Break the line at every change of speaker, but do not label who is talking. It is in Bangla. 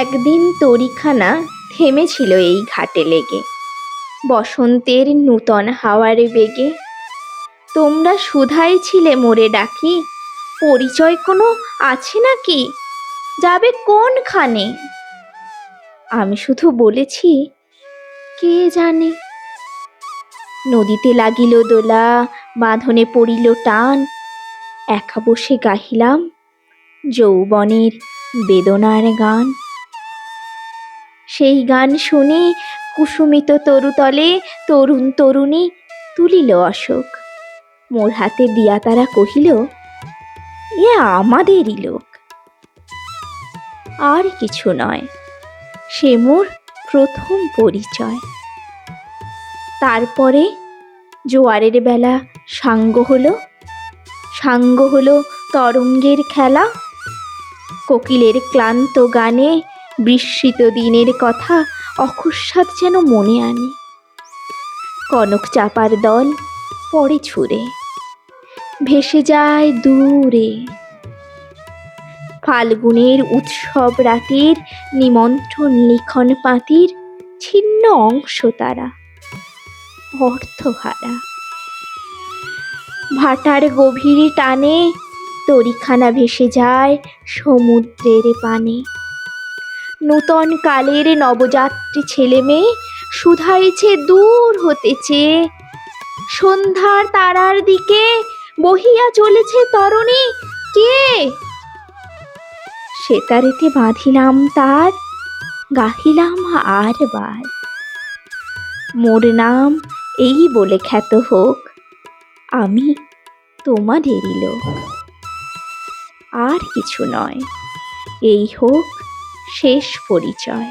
একদিন তরীখানা থেমেছিল এই ঘাটে লেগে, বসন্তের নূতন হাওয়ার বেগে। তোমরা শুধাই ছিলে মোরে ডাকি, পরিচয় কোনো আছে নাকি, যাবে কোনখানে? আমি শুধু বলেছি, কে জানে। নদীতে লাগিল দোলা, বাঁধনে পড়িল টান, একা বসে গাহিলাম যৌবনের বেদনার গান। সেই গান শুনে কুসুমিত তরুতলে তরুণ তরুণী তুলিল অশোক। মোর হাতে দিয়া তারা কহিল, এ আমাদেরই লোক। আর কিছু নয়, সে মোর প্রথম পরিচয়। তারপরে জোয়ারের বেলা সাঙ্গ হলো তরঙ্গের খেলা। কোকিলের ক্লান্ত গানে বিস্মৃত দিনের কথা অকস্মাৎ যেন মনে আনে। কনক চাপার দল পড়ে ছুঁড়ে, ভেসে যায় দূরে। ফাল্গুনের উৎসব রাতের নিমন্ত্রণ লিখন পাতির ছিন্ন অংশ তারা, অর্থহারা। ভাটার গভীর টানে তরীখানা ভেসে যায় সমুদ্রের পানে। নূতন কালের নবযাত্রী ছেলে মেয়ে শুধাইছে দূর হতে চেয়ে, সন্ধ্যার তারার দিকে বহিয়া চলেছে তরণী কে? সেতারেতে বাঁধিলাম তার, গাহিলাম আর বার, মোর নাম এই বলে খ্যাত হোক, আমি তোমাদেরই লোক। আর কিছু নয়, এই হোক শেষ পরিচয়।